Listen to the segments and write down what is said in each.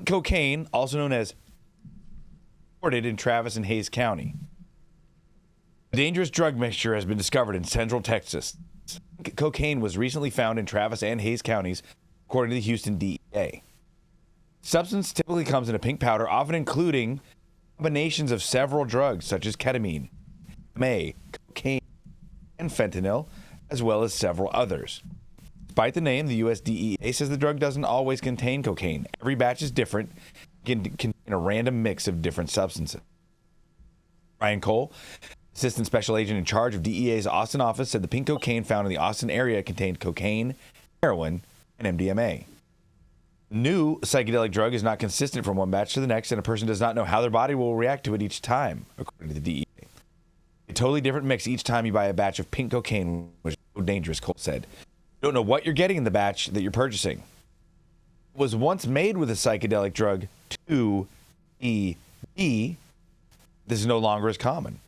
cocaine, also known as reported in Travis and Hayes County. A dangerous drug mixture has been discovered in central Texas. Cocaine was recently found in Travis and Hayes counties, according to the Houston DEA. Substance typically comes in a pink powder, often including combinations of several drugs such as ketamine, MA, cocaine, and fentanyl, as well as several others. Despite the name, the U.S. DEA says the drug doesn't always contain cocaine. Every batch is different, can contain a random mix of different substances. Ryan Cole, assistant special agent in charge of DEA's Austin office, said the pink cocaine found in the Austin area contained cocaine, heroin, and MDMA. New psychedelic drug is not consistent from one batch to the next, and a person does not know how their body will react to it each time, according to the DEA. A totally different mix each time you buy a batch of pink cocaine, which is so dangerous, Cole said. You don't know what you're getting in the batch that you're purchasing. It was once made with a psychedelic drug 2-CB. This is no longer as common.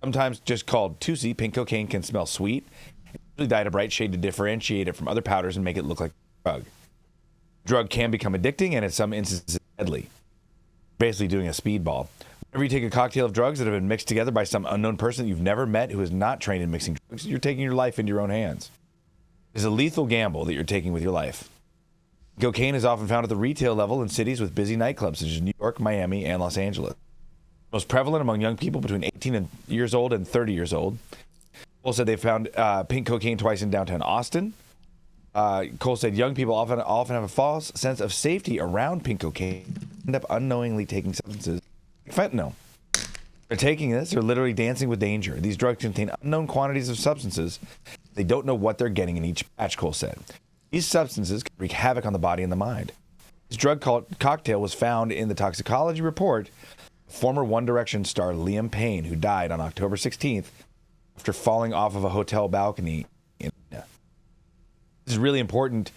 Sometimes just called 2C, pink cocaine can smell sweet. It's usually dyed a bright shade to differentiate it from other powders and make it look like a drug. The drug can become addicting and in some instances deadly. Basically doing a speedball. Whenever you take a cocktail of drugs that have been mixed together by some unknown person that you've never met who is not trained in mixing drugs, you're taking your life into your own hands. It's a lethal gamble that you're taking with your life. Cocaine is often found at the retail level in cities with busy nightclubs such as New York, Miami, and Los Angeles. Most prevalent among young people between 18 years old and 30 years old. Cole said they found pink cocaine twice in downtown Austin. Cole said young people often have a false sense of safety around pink cocaine, end up unknowingly taking substances like fentanyl. They're taking this, they're literally dancing with danger. These drugs contain unknown quantities of substances. They don't know what they're getting in each batch, Cole said. These substances can wreak havoc on the body and the mind. This drug cocktail was found in the toxicology report of former One Direction star Liam Payne, who died on October 16th after falling off of a hotel balcony in This is really important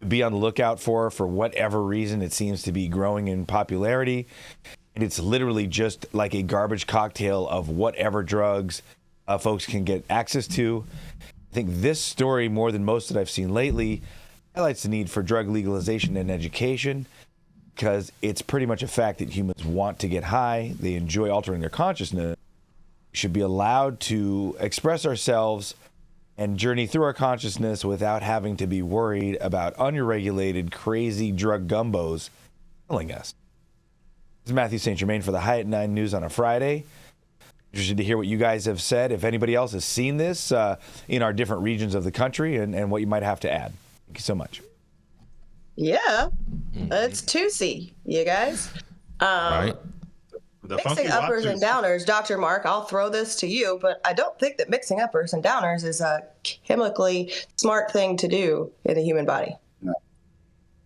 to be on the lookout for whatever reason it seems to be growing in popularity. And it's literally just like a garbage cocktail of whatever drugs folks can get access to. I think this story, more than most that I've seen lately, highlights the need for drug legalization and education, because it's pretty much a fact that humans want to get high. They enjoy altering their consciousness. We should be allowed to express ourselves and journey through our consciousness without having to be worried about unregulated, crazy drug gumbos killing us. This is Mathieu St. Germain for the High at 9 News on a Friday. Interested to hear what you guys have said. If anybody else has seen this in our different regions of the country and what you might have to add. Thank you so much. Yeah, it's 2C, you guys. Right. Mixing uppers and downers, Dr. Mark, I'll throw this to you, but I don't think that mixing uppers and downers is a chemically smart thing to do in the human body.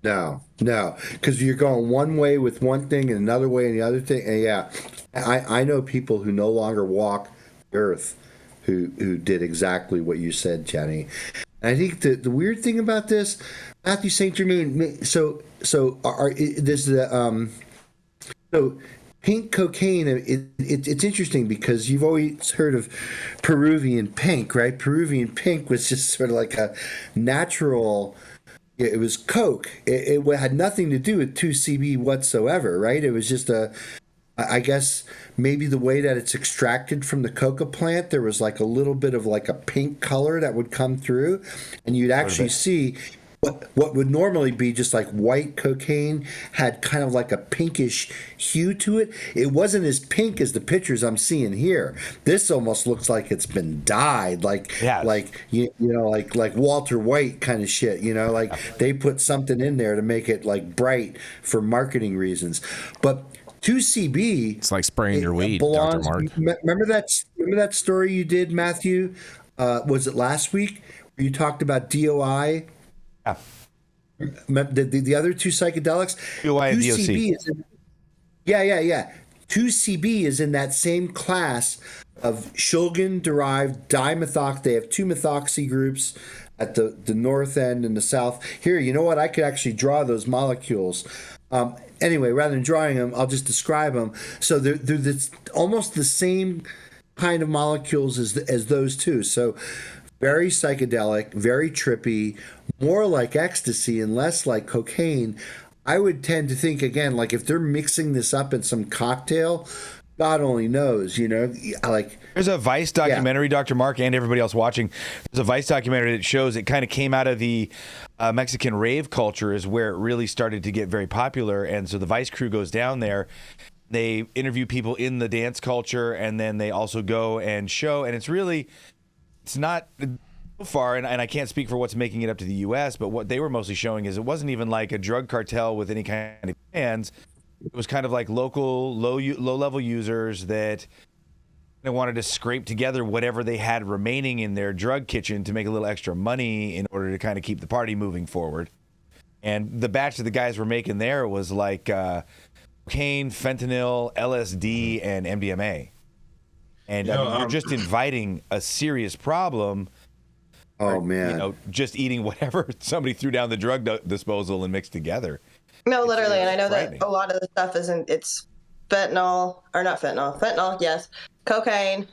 No, because you're going one way with one thing and another way and the other thing. And yeah, I know people who no longer walk the earth who did exactly what you said, Jenny. And I think the weird thing about this, Mathieu St. Germain, so pink cocaine, it's interesting because you've always heard of Peruvian pink, right? Peruvian pink was just sort of like a natural. It was coke. It had nothing to do with 2CB whatsoever, right? It was just I guess maybe the way that it's extracted from the coca plant, there was like a little bit of like a pink color that would come through, and you'd actually see what would normally be just like white cocaine had kind of like a pinkish hue to it. It wasn't as pink as the pictures I'm seeing here. This almost looks like it's been dyed, like Walter White kind of shit. Like they put something in there to make it like bright for marketing reasons. But 2CB, it's like spraying your weed, Dr. Mark. Remember that story you did, Matthew? Was it last week where you talked about DOI? Yeah. The other two psychedelics. DOI and DOC. 2CB is in that same class of Shulgin-derived dimethox. They have two methoxy groups at the north end and the south. Here, you know what? I could actually draw those molecules. Anyway, rather than drawing them, I'll just describe them. So they're almost the same kind of molecules as those two. So very psychedelic, very trippy, more like ecstasy and less like cocaine. I would tend to think again, like if they're mixing this up in some cocktail, God only knows, like. There's a Vice documentary, Dr. Mark, and everybody else watching. There's a Vice documentary that shows it kind of came out of the Mexican rave culture is where it really started to get very popular. And so the Vice crew goes down there. They interview people in the dance culture, and then they also go and show. And it's not so far, and I can't speak for what's making it up to the U.S., but what they were mostly showing is it wasn't even like a drug cartel with any kind of plans. It was kind of like local, low-level users that wanted to scrape together whatever they had remaining in their drug kitchen to make a little extra money in order to kind of keep the party moving forward. And the batch that the guys were making there was like cocaine, fentanyl, LSD, and MDMA. And you're just inviting a serious problem. Oh, man. Just eating whatever somebody threw down the drug disposal and mixed together. No, literally. And I know that a lot of the stuff it's fentanyl, yes, cocaine,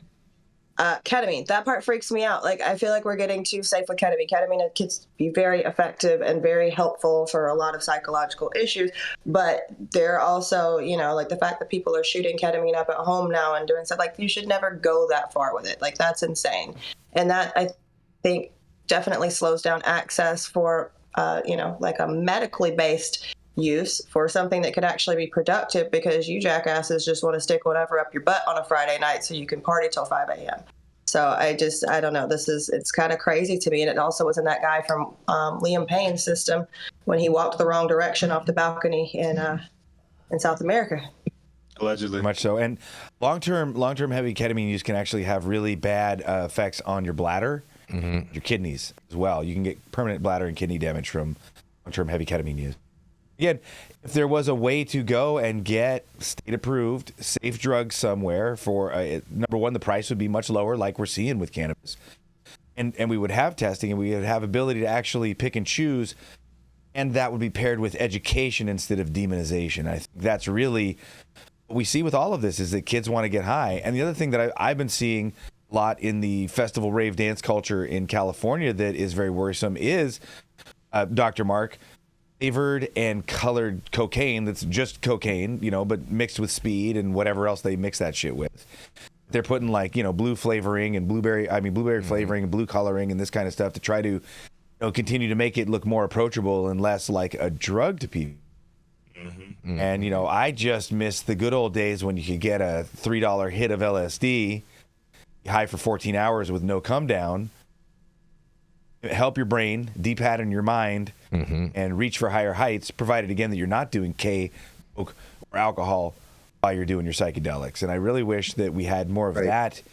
ketamine. That part freaks me out. Like, I feel like we're getting too safe with ketamine. Ketamine can be very effective and very helpful for a lot of psychological issues. But they're also, like the fact that people are shooting ketamine up at home now and doing stuff, like you should never go that far with it. Like, that's insane. And that, I think, definitely slows down access for, like a medically based use for something that could actually be productive, because you jackasses just want to stick whatever up your butt on a Friday night so you can party till 5 a.m. So I don't know. It's kind of crazy to me. And it also was in that guy from Liam Payne's system when he walked the wrong direction off the balcony in South America. Allegedly. Much so. And long-term heavy ketamine use can actually have really bad effects on your bladder, your kidneys as well. You can get permanent bladder and kidney damage from long-term heavy ketamine use. Again, if there was a way to go and get state-approved, safe drugs somewhere for, number one, the price would be much lower, like we're seeing with cannabis. And we would have testing, and we would have ability to actually pick and choose, and that would be paired with education instead of demonization. I think that's really what we see with all of this, is that kids want to get high. And the other thing that I've been seeing a lot in the festival rave dance culture in California that is very worrisome is, Dr. Mark, flavored and colored cocaine that's just cocaine, but mixed with speed and whatever else they mix that shit with. They're putting like, blue flavoring and blueberry flavoring and blue coloring and this kind of stuff to try to continue to make it look more approachable and less like a drug to people. Mm-hmm. And, I just miss the good old days when you could get a $3 hit of LSD, high for 14 hours with no come down, help your brain, depattern your mind, and reach for higher heights, provided, again, that you're not doing coke, or alcohol while you're doing your psychedelics. And I really wish that we had more of that in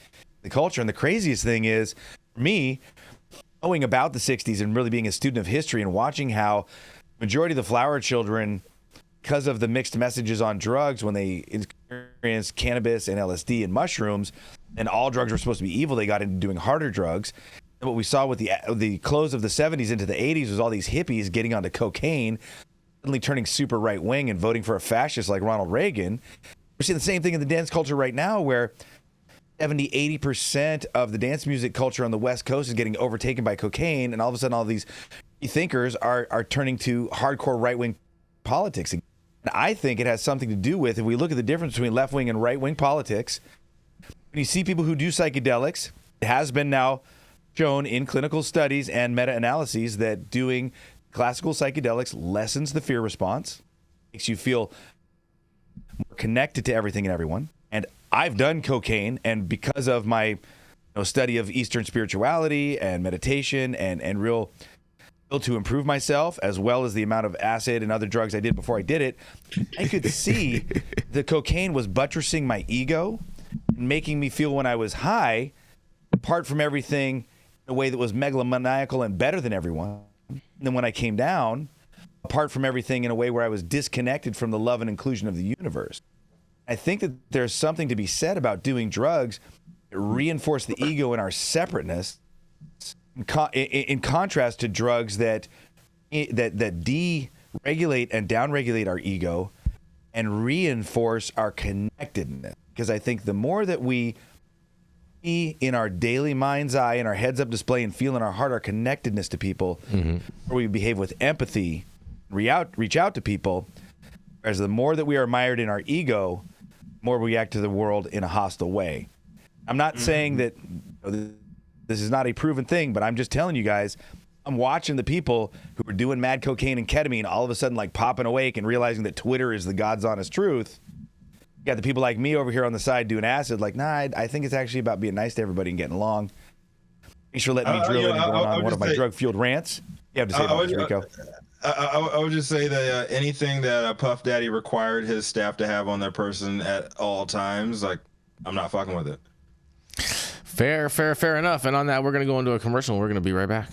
the culture. And the craziest thing is, for me, knowing about the 60s and really being a student of history and watching how majority of the flower children, because of the mixed messages on drugs when they experienced cannabis and LSD and mushrooms, and all drugs were supposed to be evil, they got into doing harder drugs. And what we saw with the close of the 70s into the 80s was all these hippies getting onto cocaine, suddenly turning super right-wing and voting for a fascist like Ronald Reagan. We're seeing the same thing in the dance culture right now, where 70-80% of the dance music culture on the West Coast is getting overtaken by cocaine, and all of a sudden all these thinkers are turning to hardcore right-wing politics. And I think it has something to do with, if we look at the difference between left-wing and right-wing politics, when you see people who do psychedelics, it has been now shown in clinical studies and meta-analyses that doing classical psychedelics lessens the fear response, makes you feel more connected to everything and everyone. And I've done cocaine, and because of my study of Eastern spirituality and meditation and real to improve myself, as well as the amount of acid and other drugs I did before I did it, I could see the cocaine was buttressing my ego and making me feel when I was high, apart from everything, in a way that was megalomaniacal and better than everyone. And then when I came down, apart from everything, in a way where I was disconnected from the love and inclusion of the universe. I think that there's something to be said about doing drugs that reinforce the ego and our separateness, in contrast to drugs that deregulate and downregulate our ego and reinforce our connectedness. Because I think the more that we in our daily mind's eye, in our heads up display, and feel in our heart our connectedness to people, where we behave with empathy, reach out to people. Whereas the more that we are mired in our ego, the more we act to the world in a hostile way. I'm not saying that this is not a proven thing, but I'm just telling you guys, I'm watching the people who are doing mad cocaine and ketamine all of a sudden like popping awake and realizing that Twitter is the God's honest truth. You got the people like me over here on the side doing acid like, nah, I think it's actually about being nice to everybody and getting along. Thanks for letting me drill in and going on one of my drug-fueled rants. You have to say about this, Rico. I would just say that anything that Puff Daddy required his staff to have on their person at all times, like, I'm not fucking with it. Fair enough. And on that, we're going to go into a commercial. We're going to be right back.